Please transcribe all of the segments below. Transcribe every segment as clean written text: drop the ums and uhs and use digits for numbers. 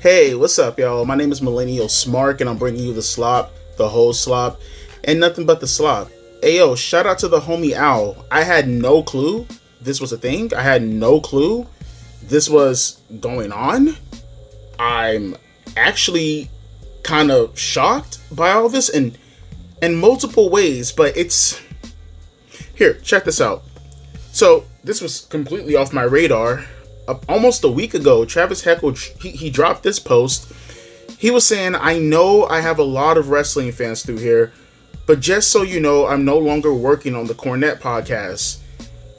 Hey, what's up, y'all? My name is Millennial Smark, and I'm bringing you the slop, the whole slop, and nothing but the slop. Hey, yo, shout out to the homie Owl. I had no clue this was a thing. I had no clue this was going on. I'm actually kind of shocked by all this in multiple ways, but it's... Here, check this out. So, this was completely off my radar. Almost a week ago, Travis Heckel, he dropped this post. He was saying, I know I have a lot of wrestling fans through here, but just so you know, I'm no longer working on the Cornette podcast.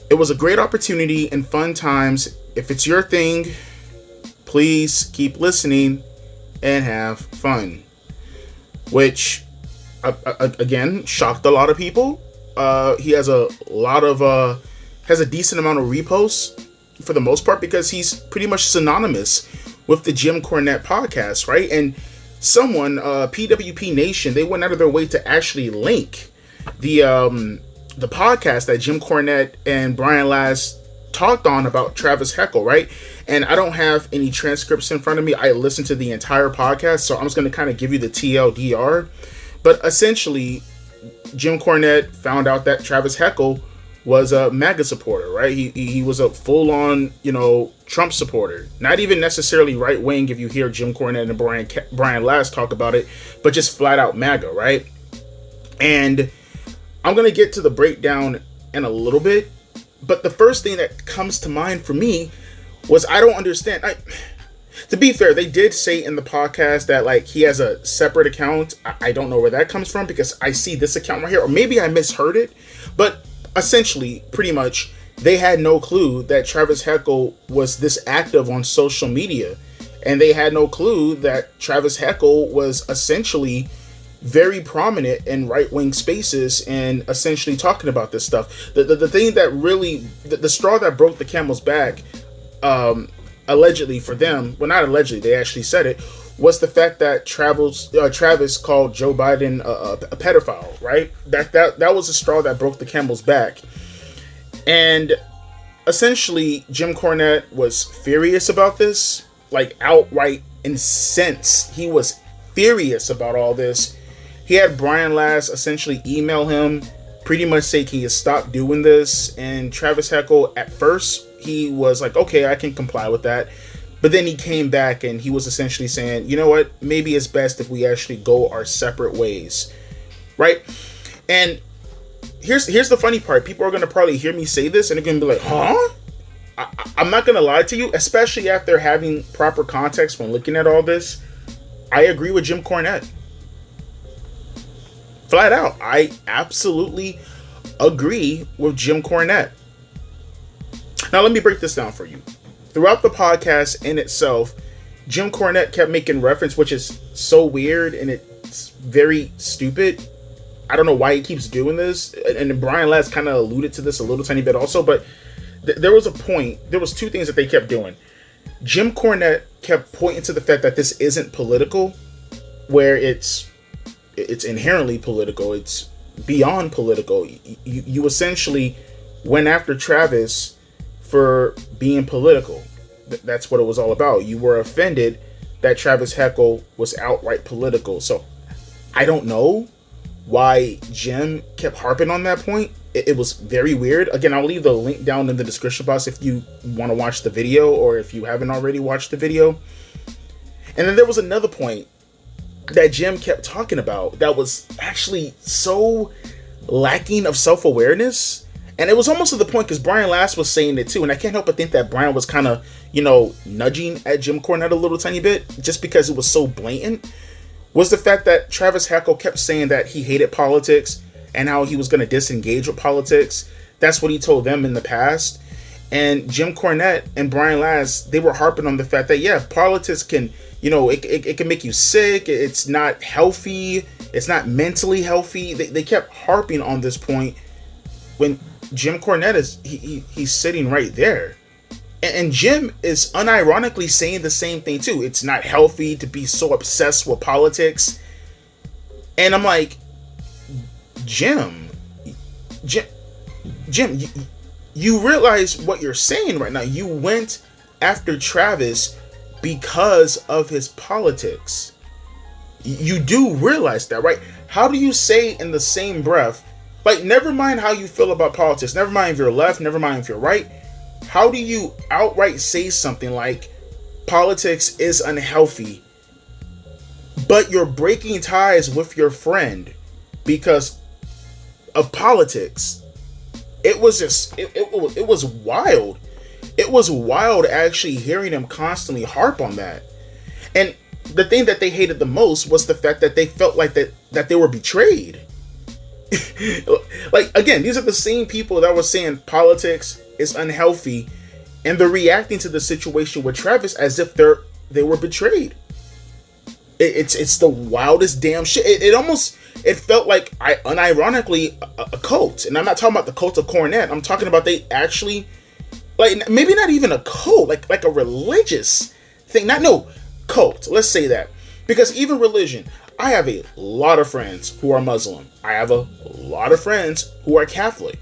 It was a great opportunity and fun times. If it's your thing, please keep listening and have fun. Which, again, shocked a lot of people. He has a lot of, has a decent amount of reposts for the most part, because he's pretty much synonymous with the Jim Cornette podcast, right? And someone, PWP Nation, they went out of their way to actually link the podcast that Jim Cornette and Brian Last talked on about Travis Heckel, right? And I don't have any transcripts in front of me. I listened to the entire podcast, so I'm just going to kind of give you the TLDR. But essentially, Jim Cornette found out that Travis Heckel was a MAGA supporter, right? He was a full-on, Trump supporter. Not even necessarily right-wing if you hear Jim Cornette and Brian Last talk about it, but just flat-out MAGA, right? And I'm going to get to the breakdown in a little bit, but the first thing that comes to mind for me was I don't understand. To be fair, they did say in the podcast that, he has a separate account. I don't know where that comes from, because I see this account right here, or maybe I misheard it, but essentially, pretty much, they had no clue that Travis Heckel was this active on social media. And they had no clue that Travis Heckel was essentially very prominent in right-wing spaces and essentially talking about this stuff. The thing that really, the straw that broke the camel's back, allegedly for them, well, not allegedly, they actually said it, was the fact that Travis called Joe Biden a pedophile, right? That was the straw that broke the camel's back. And essentially, Jim Cornette was furious about this, outright incensed. He was furious about all this. He had Brian Last essentially email him, pretty much say, can you stop doing this? And Travis Heckel, at first, he was like, okay, I can comply with that. But then he came back and he was essentially saying, you know what, maybe it's best if we actually go our separate ways, right? And here's the funny part. People are going to probably hear me say this and they're going to be like, huh? I'm not going to lie to you, especially after having proper context when looking at all this. I agree with Jim Cornette. Flat out. I absolutely agree with Jim Cornette. Now, let me break this down for you. Throughout the podcast in itself, Jim Cornette kept making reference, which is so weird and it's very stupid. I don't know why he keeps doing this. And Brian Last kind of alluded to this a little tiny bit also, but there was a point. There was two things that they kept doing. Jim Cornette kept pointing to the fact that this isn't political, where it's inherently political. It's beyond political. You essentially went after Travis for being political. That's what it was all about. You were offended that Travis Heckel was outright political. So I don't know why Jim kept harping on that point. It was very weird. Again, I'll leave the link down in the description box if you want to watch the video, or if you haven't already watched the video. And then there was another point that Jim kept talking about that was actually so lacking of self-awareness. And it was almost to the point, because Brian Last was saying it too, and I can't help but think that Brian was kind of, nudging at Jim Cornette a little tiny bit, just because it was so blatant, was the fact that Travis Heckel kept saying that he hated politics and how he was going to disengage with politics. That's what he told them in the past. And Jim Cornette and Brian Last, they were harping on the fact that, yeah, politics can, it can make you sick. It's not healthy. It's not mentally healthy. They kept harping on this point when Jim Cornette is he's sitting right there, and Jim is unironically saying the same thing too. It's not healthy to be so obsessed with politics, and I'm like, Jim, you realize what you're saying right now. You went after Travis because of his politics. You do realize that, right? How do you say in the same breath, like, never mind how you feel about politics, never mind if you're left, never mind if you're right, how do you outright say something like politics is unhealthy, but you're breaking ties with your friend because of politics? It was just, it was wild. It was wild actually hearing him constantly harp on that. And the thing that they hated the most was the fact that they felt like that they were betrayed. Like, again, these are the same people that were saying politics is unhealthy, and they're reacting to the situation with Travis as if they were betrayed. It's the wildest damn shit. It felt like, unironically, a cult. And I'm not talking about the cult of Cornette. I'm talking about they actually, like, maybe not even a cult, like a religious thing. Cult. Let's say that. Because even religion, I have a lot of friends who are Muslim. I have a lot of friends who are Catholic.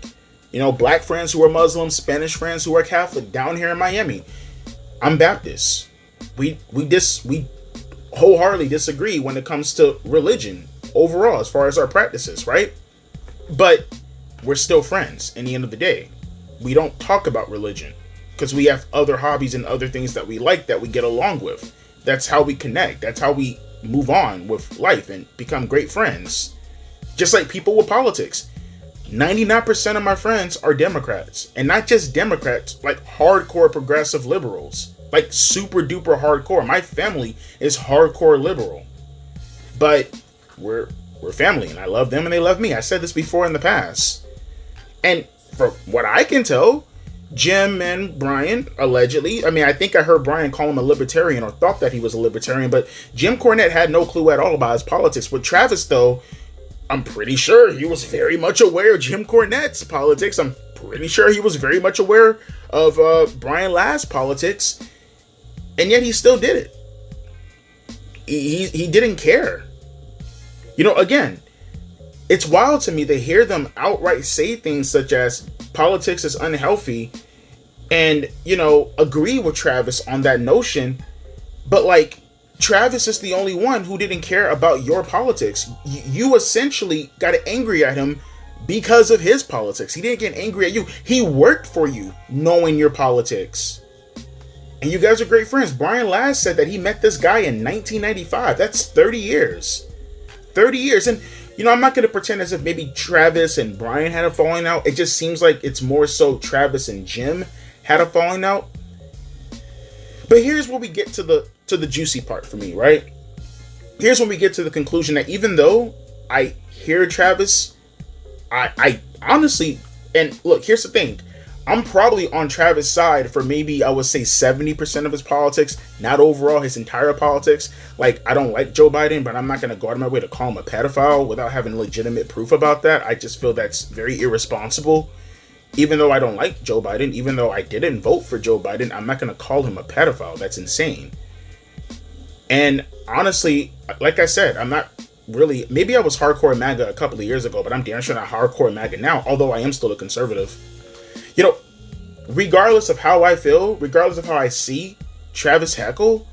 Black friends who are Muslim, Spanish friends who are Catholic down here in Miami. I'm Baptist. We wholeheartedly disagree when it comes to religion overall, as far as our practices, right? But we're still friends in the end of the day. We don't talk about religion because we have other hobbies and other things that we like that we get along with. That's how we connect. That's how we move on with life and become great friends. Just like people with politics. 99% of my friends are Democrats. And not just Democrats, like hardcore progressive liberals. Like super duper hardcore. My family is hardcore liberal. But we're family, and I love them and they love me. I said this before in the past. And from what I can tell, Jim and Brian, allegedly, I think I heard Brian call him a libertarian, or thought that he was a libertarian, but Jim Cornette had no clue at all about his politics. With Travis, though, I'm pretty sure he was very much aware of Jim Cornette's politics. I'm pretty sure he was very much aware of Brian Last's politics, and yet he still did it. He didn't care. Again, it's wild to me to hear them outright say things such as politics is unhealthy and, agree with Travis on that notion. But, like, Travis is the only one who didn't care about your politics. You essentially got angry at him because of his politics. He didn't get angry at you. He worked for you knowing your politics. And you guys are great friends. Brian Last said that he met this guy in 1995. That's 30 years. 30 years. And, I'm not going to pretend as if maybe Travis and Brian had a falling out. It just seems like it's more so Travis and Jim had a falling out. But here's where we get to the juicy part for me, right? Here's when we get to the conclusion that even though I hear Travis, I honestly, and look, here's the thing. I'm probably on Travis' side for maybe, I would say, 70% of his politics, not overall his entire politics. Like, I don't like Joe Biden, but I'm not going to go out of my way to call him a pedophile without having legitimate proof about that. I just feel that's very irresponsible. Even though I don't like Joe Biden, even though I didn't vote for Joe Biden, I'm not going to call him a pedophile. That's insane. And honestly, like I said, I'm not really, maybe I was hardcore MAGA a couple of years ago, but I'm damn sure not hardcore MAGA now, although I am still a conservative. Regardless of how I feel, regardless of how I see Travis Heckel,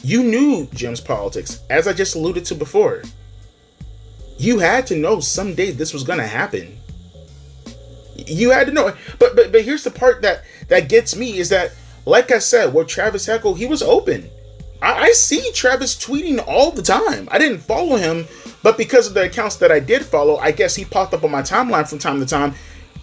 you knew Jim's politics, as I just alluded to before. You had to know someday this was going to happen. You had to know. But here's the part that gets me is that, like I said, with Travis Heckel, he was open. I see Travis tweeting all the time. I didn't follow him, but because of the accounts that I did follow, I guess he popped up on my timeline from time to time.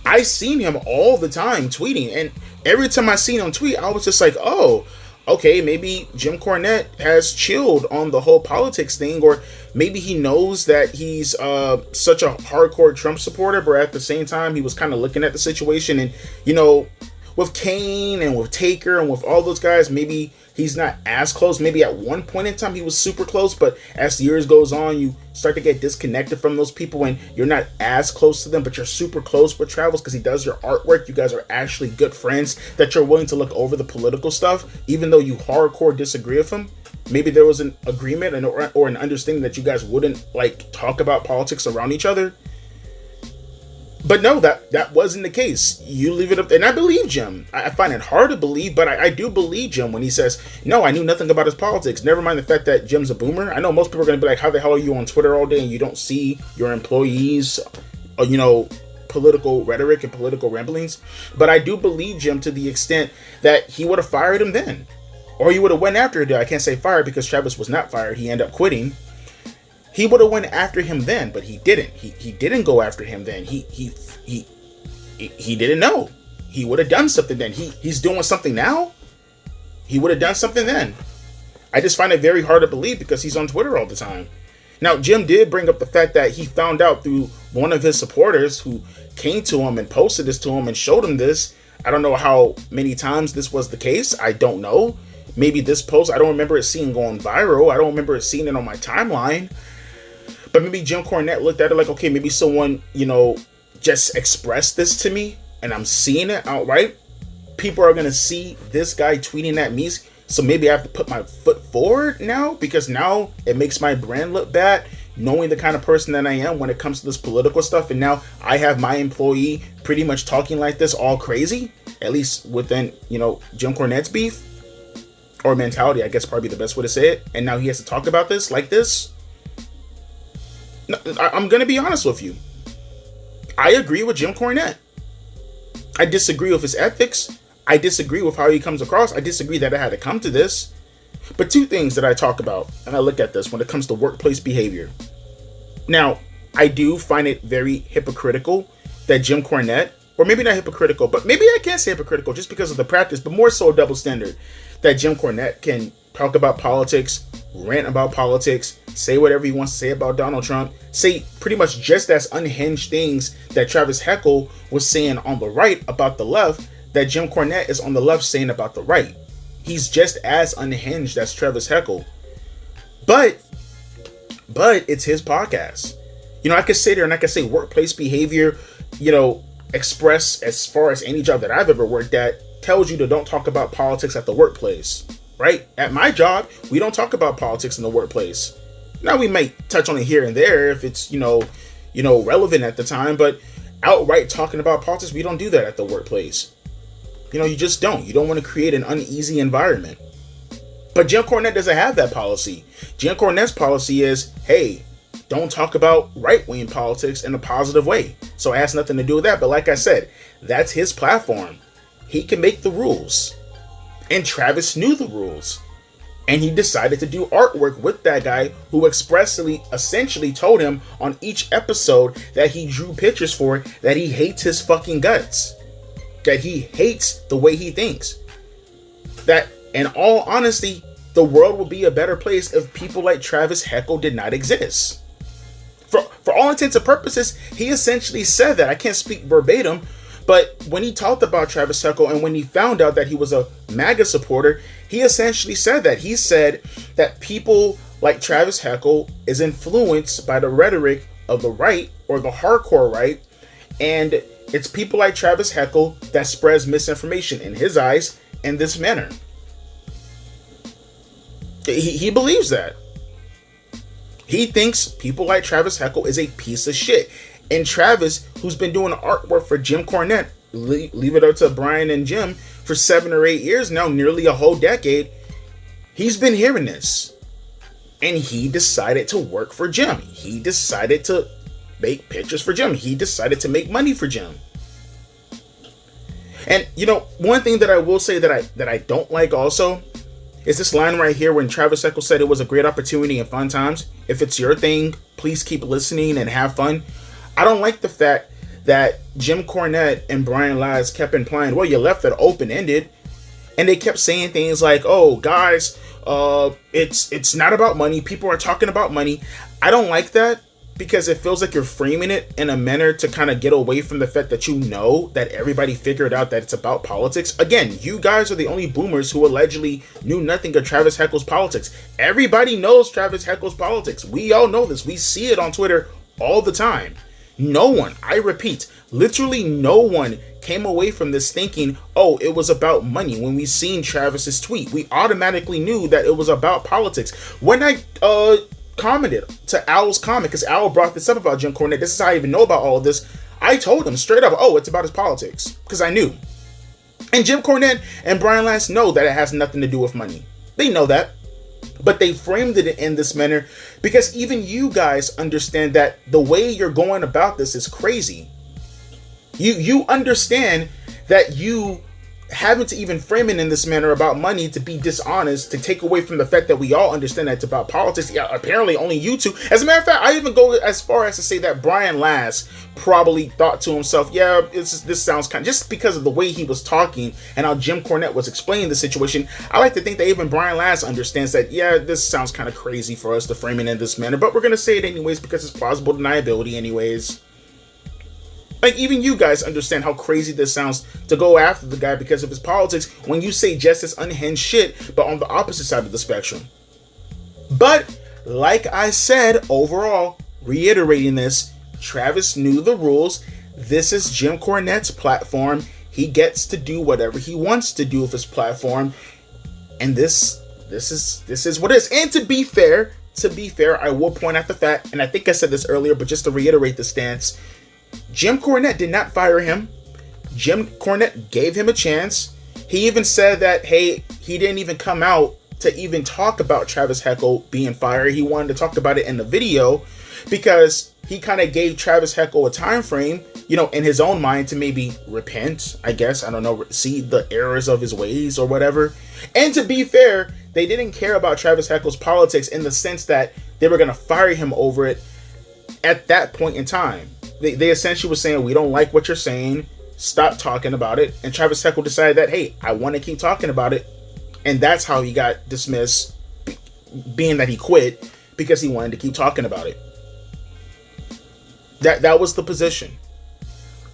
I seen him all the time tweeting, and every time I seen him tweet, I was just like, oh, okay, maybe Jim Cornette has chilled on the whole politics thing, or maybe he knows that he's such a hardcore Trump supporter, but at the same time, he was kind of looking at the situation, and, with Kane and with Taker and with all those guys, maybe he's not as close. Maybe at one point in time he was super close, but as the years goes on, you start to get disconnected from those people and you're not as close to them, but you're super close with Travis because he does your artwork. You guys are actually good friends that you're willing to look over the political stuff, even though you hardcore disagree with him. Maybe there was an agreement or an understanding that you guys wouldn't talk about politics around each other. But no, that wasn't the case. You leave it up, and I believe Jim. I find it hard to believe, but I do believe Jim when he says, no, I knew nothing about his politics. Never mind the fact that Jim's a boomer. I know most people are going to be like, how the hell are you on Twitter all day and you don't see your employees, political rhetoric and political ramblings? But I do believe Jim to the extent that he would have fired him then. Or he would have went after him. I can't say fired because Travis was not fired. He ended up quitting. He would have went after him then, but he didn't. He didn't go after him then. He didn't know. He would have done something then. He's doing something now. He would have done something then. I just find it very hard to believe because he's on Twitter all the time. Now, Jim did bring up the fact that he found out through one of his supporters who came to him and posted this to him and showed him this. I don't know how many times this was the case. I don't know. Maybe this post, I don't remember it seeing going viral. I don't remember it seeing it on my timeline. But maybe Jim Cornette looked at it like, okay, maybe someone, just expressed this to me and I'm seeing it outright. People are going to see this guy tweeting at me. So maybe I have to put my foot forward now because now it makes my brand look bad, knowing the kind of person that I am when it comes to this political stuff. And now I have my employee pretty much talking like this all crazy, at least within, Jim Cornette's beef or mentality, I guess probably the best way to say it. And now he has to talk about this like this. I'm going to be honest with you. I agree with Jim Cornette. I disagree with his ethics. I disagree with how he comes across. I disagree that it had to come to this. But two things that I talk about, and I look at this when it comes to workplace behavior. Now, I do find it very hypocritical that Jim Cornette, or maybe not hypocritical, but maybe I can't say hypocritical just because of the practice, but more so a double standard, that Jim Cornette can talk about politics, rant about politics, say whatever he wants to say about Donald Trump, say pretty much just as unhinged things that Travis Heckel was saying on the right about the left, that Jim Cornette is on the left saying about the right. He's just as unhinged as Travis Heckel. But it's his podcast. I could sit there and I could say workplace behavior, express as far as any job that I've ever worked at, tells you to don't talk about politics at the workplace. Right? At my job, we don't talk about politics in the workplace. Now we might touch on it here and there if it's, relevant at the time, but outright talking about politics, we don't do that at the workplace. You just don't. You don't want to create an uneasy environment. But Jim Cornette doesn't have that policy. Jim Cornette's policy is, hey, don't talk about right-wing politics in a positive way. So it has nothing to do with that. But like I said, that's his platform. He can make the rules. And Travis knew the rules. And he decided to do artwork with that guy who essentially told him on each episode that he drew pictures for that he hates his fucking guts. That he hates the way he thinks. That, in all honesty, the world would be a better place if people like Travis Heckel did not exist. For all intents and purposes, he essentially said that. I can't speak verbatim, but when he talked about Travis Heckel and when he found out that he was a MAGA supporter, he essentially said that. He said that people like Travis Heckel is influenced by the rhetoric of the right or the hardcore right, and it's people like Travis Heckel that spreads misinformation in his eyes in this manner. He believes that. He thinks people like Travis Heckel is a piece of shit. And Travis, who's been doing artwork for Jim Cornette, leave it up to Brian and Jim, for 7 or 8 years now, nearly a whole decade, he's been hearing this. And he decided to work for Jim. He decided to make pictures for Jim. He decided to make money for Jim. And, one thing that I will say that I don't like also is this line right here when Travis Heckel said it was a great opportunity and fun times. If it's your thing, please keep listening and have fun. I don't like the fact that Jim Cornette and Brian Laz kept implying, well, you left it open-ended. And they kept saying things like, oh, guys, it's not about money. People are talking about money. I don't like that because it feels like you're framing it in a manner to kind of get away from the fact that that everybody figured out that it's about politics. Again, you guys are the only boomers who allegedly knew nothing of Travis Heckel's politics. Everybody knows Travis Heckel's politics. We all know this. We see it on Twitter all the time. No one, I repeat, literally no one came away from this thinking, oh, it was about money. When we seen Travis's tweet, we automatically knew that it was about politics. When I commented to Owl's comment, because Owl brought this up about Jim Cornette, this is how I even know about all of this. I told him straight up, oh, it's about his politics, because I knew. And Jim Cornette and Brian Last know that it has nothing to do with money. They know that. But they framed it in this manner because even you guys understand that the way you're going about this is crazy. You understand that you having to even frame it in this manner about money to be dishonest, to take away from the fact that we all understand that it's about politics. Yeah, apparently only you two. As a matter of fact, I even go as far as to say that Brian Last probably thought to himself, yeah, this sounds kind of, just because of the way he was talking and how Jim Cornette was explaining the situation. I like to think that even Brian Last understands that, yeah, this sounds kind of crazy for us to frame it in this manner, but we're going to say it anyways because it's plausible deniability anyways. Like, even you guys understand how crazy this sounds to go after the guy because of his politics when you say just this unhinged shit, but on the opposite side of the spectrum. But, like I said, overall, reiterating this, Travis knew the rules. This is Jim Cornette's platform. He gets to do whatever he wants to do with his platform. And this is what it is. And to be fair, I will point out the fact, and I think I said this earlier, but just to reiterate the stance, Jim Cornette did not fire him. Jim Cornette gave him a chance. He even said that, hey, he didn't even come out to even talk about Travis Heckel being fired. He wanted to talk about it in the video because he kind of gave Travis Heckel a time frame, in his own mind to maybe repent, I guess. I don't know, see the errors of his ways or whatever. And to be fair, they didn't care about Travis Heckel's politics in the sense that they were going to fire him over it at that point in time. They essentially were saying, we don't like what you're saying, stop talking about it. And Travis Heckel decided that, hey, I want to keep talking about it. And that's how he got dismissed, being that he quit because he wanted to keep talking about it. That was the position.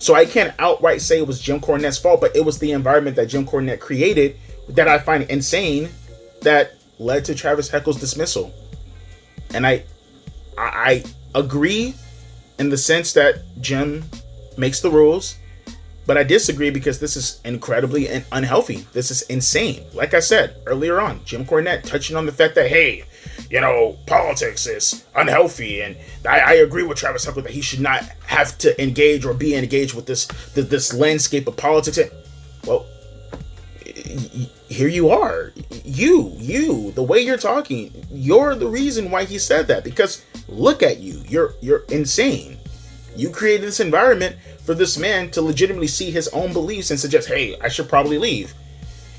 So I can't outright say it was Jim Cornette's fault, but it was the environment that Jim Cornette created that I find insane that led to Travis Heckel's dismissal. And I agree in the sense that Jim makes the rules, but I disagree because this is incredibly unhealthy. This is insane. Like I said earlier on, Jim Cornette touching on the fact that, hey, politics is unhealthy, and I agree with Travis Heckel that he should not have to engage or be engaged with this landscape of politics. Well, here you are. You, the way you're talking, you're the reason why he said that, because look at you. You're insane. You created this environment for this man to legitimately see his own beliefs and suggest, hey, I should probably leave.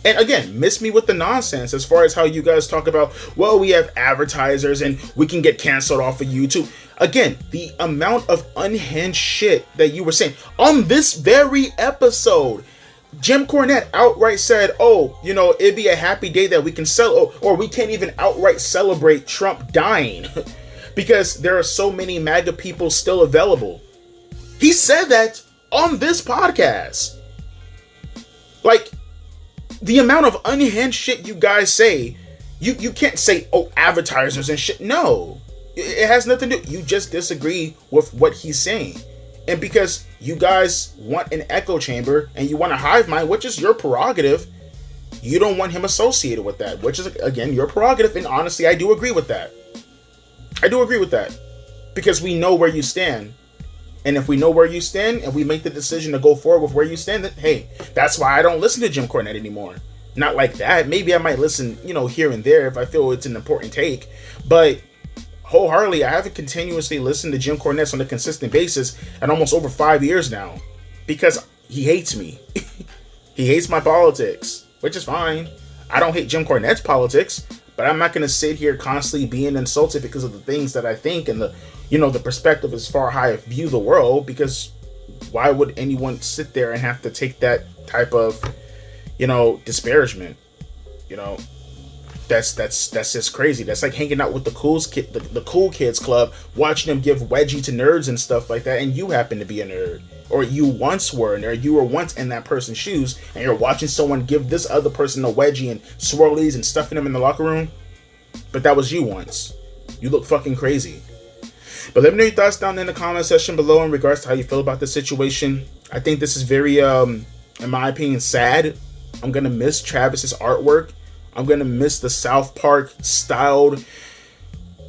And again, miss me with the nonsense as far as how you guys talk about, well, we have advertisers and we can get canceled off of YouTube. Again, the amount of unhinged shit that you were saying on this very episode. Jim Cornette outright said, oh, it'd be a happy day that we can sell, or we can't even outright celebrate Trump dying because there are so many MAGA people still available. He said that on this podcast. Like, the amount of unhinged shit you guys say, you can't say, oh, advertisers and shit. No, it has nothing to do. You just disagree with what he's saying. And because you guys want an echo chamber and you want a hive mind, which is your prerogative, you don't want him associated with that, which is, again, your prerogative. And honestly, I do agree with that. Because we know where you stand. And if we know where you stand and we make the decision to go forward with where you stand, then, hey, that's why I don't listen to Jim Cornette anymore. Not like that. Maybe I might listen, here and there if I feel it's an important take. But wholeheartedly, I haven't continuously listened to Jim Cornette on a consistent basis at almost over 5 years now because he hates me. He hates my politics, which is fine. I don't hate Jim Cornette's politics, but I'm not going to sit here constantly being insulted because of the things that I think and the perspective as far how I view the world, because why would anyone sit there and have to take that type of, disparagement? That's just crazy. That's like hanging out with the cool kids club, watching them give wedgie to nerds and stuff like that, and you happen to be a nerd, or you once were a nerd. You were once in that person's shoes, and you're watching someone give this other person a wedgie and swirlies and stuffing them in the locker room. But that was you once. You look fucking crazy. But let me know your thoughts down in the comment section below in regards to how you feel about this situation. I think this is very, in my opinion, sad. I'm gonna miss Travis's artwork. I'm going to miss the South Park styled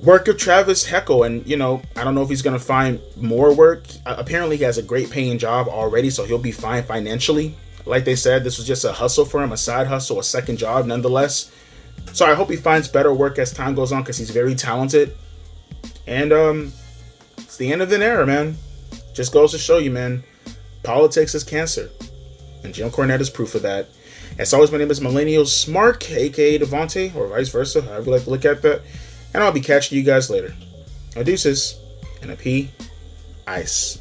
work of Travis Heckel, and you know, I don't know if he's gonna find more work. Apparently he has a great paying job already, so he'll be fine financially. Like they said, this was just a hustle for him, a side hustle, a second job nonetheless. So I hope he finds better work as time goes on, because he's very talented. And it's the end of an era, man. Just goes to show you, man, politics is cancer, and Jim Cornette is proof of that. As always, my name is Millennial Smark, aka Devontae, or vice versa, however you like to look at that. And I'll be catching you guys later. A deuces and a pea ice.